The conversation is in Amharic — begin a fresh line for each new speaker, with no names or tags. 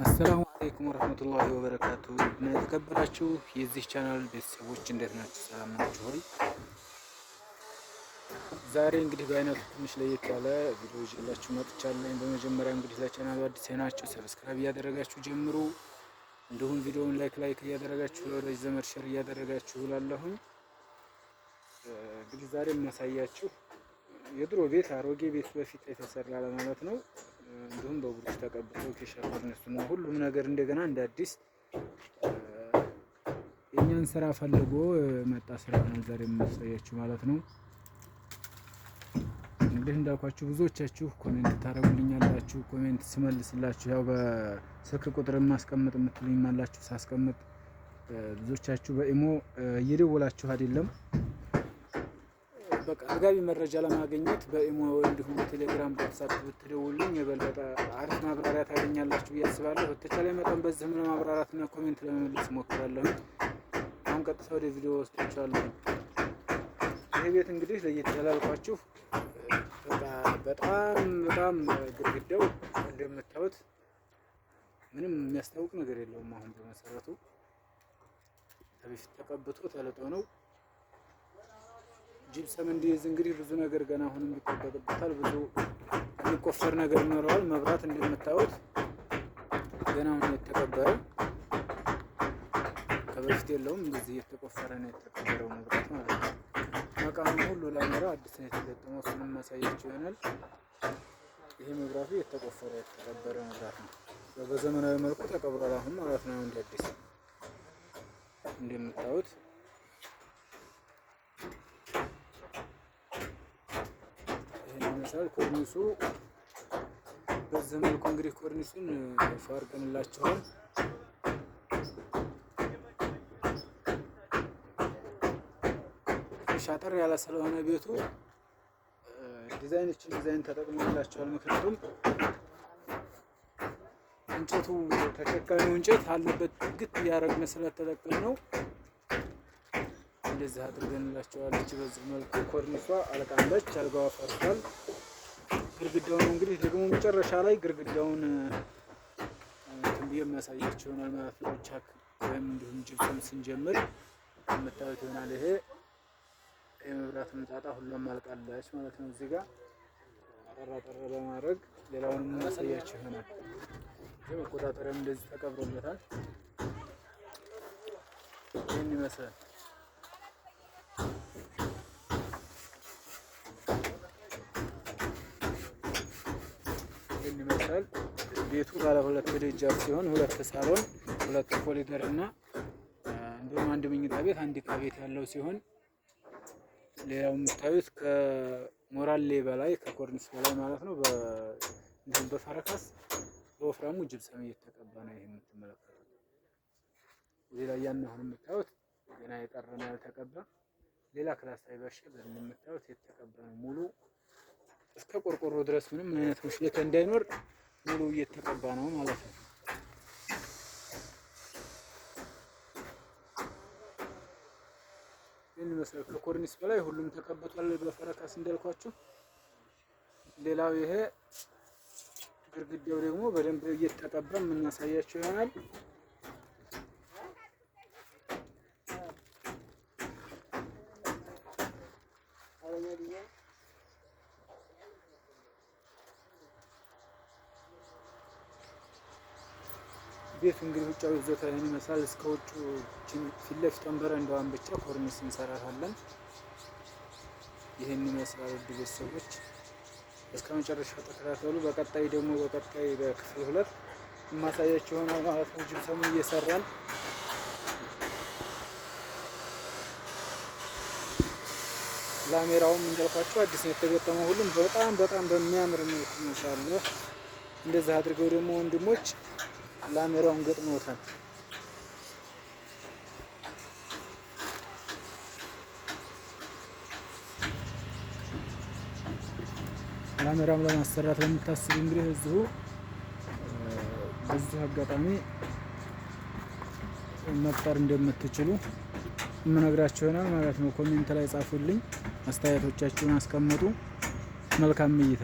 አሰላሙ አለይኩም ወረህመቱላሂ ወበረካቱ። እና የተከበራችሁ የዚህ ቻናል ቤተሰቦች እንዴት ናችሁ? ሰላም ናችሁ ሆይ? ዛሬ እንግዲህ በአይነቱ ትንሽ ለየት ያለ ቪዲዮ ይዤላችሁ መጥቻለሁ። በመጀመሪያ እንግዲህ ለቻናሉ አዲስ ናችሁ ሰብስክራይብ እያደረጋችሁ ጀምሩ። እንዲሁም ቪዲዮውን ላይክ እያደረጋችሁ ለወዳጅ ዘመድ ሼር እያደረጋችሁ እላለሁኝ። እንግዲህ ዛሬ የማሳያችሁ የድሮ ቤት አሮጌ ቤት በፊት የተሰራ ለማለት ነው። እንዲሁም በብሩሽ ተቀብቶ ኬሻ ኮርኒሱ ነው ሁሉም ነገር እንደገና እንደ አዲስ የኛን ስራ ፈልጎ መጣ ስራ ነው ዛሬ የማሳያችሁ ማለት ነው። እንግዲህ እንዳልኳችሁ ብዙዎቻችሁ ኮሜንት ታደርጉልኛላችሁ። ኮሜንት ስመልስላችሁ ያው በስልክ ቁጥር ማስቀመጥ የምትሉኝ አላችሁ። ሳስቀምጥ ብዙዎቻችሁ በኢሞ እየደወላችሁ አይደለም። በቃ አጋቢ መረጃ ለማግኘት በኢሞ እንዲሁም በቴሌግራም በዋትስአፕ ብትደውሉልኝ የበለጠ አሪፍ ማብራሪያ ታገኛላችሁ ብዬ አስባለሁ። በተቻለ መጠን በዚህም ለማብራራትና ኮሜንት ለመመለስ እሞክራለሁ። አሁን ቀጥታ ወደ ቪዲዮ ወስዳችኋለሁ። ይሄ ቤት እንግዲህ ለየት ያላልኳችሁ በቃ በጣም ግድግዳው እንደምታዩት ምንም የሚያስታውቅ ነገር የለውም። አሁን በመሰረቱ በፊት ተቀብቶ ተልጦ ነው። ጂፕሰም እንዲይዝ እንግዲህ ብዙ ነገር ገና አሁንም ይጠበቅበታል። ብዙ የሚቆፈር ነገር ይኖረዋል። መብራት እንደምታዩት ገና አሁን የተቀበረው ከበፊት የለውም። እንደዚህ የተቆፈረ ነው የተቀበረው መብራት ማለት ነው። መቃኑ ሁሉ ላሜራ አዲስ ነው የተገጠመው። እሱንም ማሳያችሁ ይሆናል። ይሄ መብራቱ የተቆፈረ የተቀበረ መብራት ነው። በዘመናዊ መልኩ ተቀብሯል አሁን ማለት ነው። እንደ አዲስ እንደምታዩት ኮርኒሱ በዚህ መልኩ እንግዲህ ኮርኒሱን ፋርገንላችኋል። ሻጠር ያለ ስለሆነ ቤቱ ዲዛይን ተጠቅሞላችኋል። ምክንያቱም እንጨቱ ተሸካሚው እንጨት አለበት ግት እያደረግን ስለተጠቀም ነው። እንደዚህ አድርገንላችኋል። በዚህ መልኩ ኮርኒሷ አልቃለች። አልጋዋ ፈርሷል። ግርግዳውን እንግዲህ ደግሞ መጨረሻ ላይ ግርግዳውን እንትን የሚያሳያችሁ ይሆናል ማለት ነው። ቻክ ወይም እንዲሁም ጅብሰም ስንጀምር የምታዩት ይሆናል። ይሄ የመብራት ምጣጣ ሁሉም አልቃለች ማለት ነው። እዚህ ጋር ጠራ በማድረግ ሌላውን የማሳያችሁ ይሆናል። መቆጣጠሪያም እንደዚህ ተቀብሮለታል። ይህን ይመስላል። ይመስላል ቤቱ ባለ ሁለት ደጃፍ ሲሆን ሁለት ሳሎን፣ ሁለት ኮሪደር እና እንዲሁም አንድ መኝታ ቤት፣ አንድ ዕቃ ቤት ያለው ሲሆን ሌላው የምታዩት ከሞራሌ በላይ ከኮርኒስ በላይ ማለት ነው። እንዲሁም በፈረካስ በወፍራሙ ጅብሰም እየተቀባ ነው። ይሄ የምትመለከቱት እዚህ ላይ ያን አሁን የምታዩት ገና የቀረ ነው ያልተቀባ። ሌላ ክላስ ሳይበሽ በዚህ የምታዩት የተቀባ ነው ሙሉ እስከ ቆርቆሮ ድረስ ምንም አይነት ሙሽለት እንዳይኖር ሙሉ እየተቀባ ነው ማለት ነው። ይህን ይመስላል። ከኮርኒስ በላይ ሁሉም ተቀብቷል በፈረካስ እንዳልኳችሁ። ሌላው ይሄ ግርግዳው ደግሞ በደንብ እየተቀባ የምናሳያችሁ ይሆናል። ቤቱ እንግዲህ ውጫዊ ይዞታ ይህን ይመስላል። እስከ ውጭ ፊት ለፊት በረንዳዋን ብቻ ኮርኒስ እንሰራታለን። ይህን ይመስላል። ውድ ቤተሰቦች እስከ መጨረሻው ተከታተሉ። በቀጣይ በክፍል 2 የማሳያችሁ ይሆናል ማለት ነው። ጅብሰሙን እየሰራን ላሜራውም እንዳልኳችሁ አዲስ ነው የተገጠመው። ሁሉም በጣም በሚያምር መልኩ ነው። እንደዚህ አድርገው ደግሞ ወንድሞች ላሜራውን ገጥመውታል። ላሜራም ለማሰራት ለምታስቡ እንግዲህ እዚሁ በዚህ አጋጣሚ መፍጠር እንደምትችሉ የምነግራችሁ ይሆናል ማለት ነው። ኮሜንት ላይ ጻፉልኝ፣ አስተያየቶቻችሁን አስቀምጡ። መልካም እይታ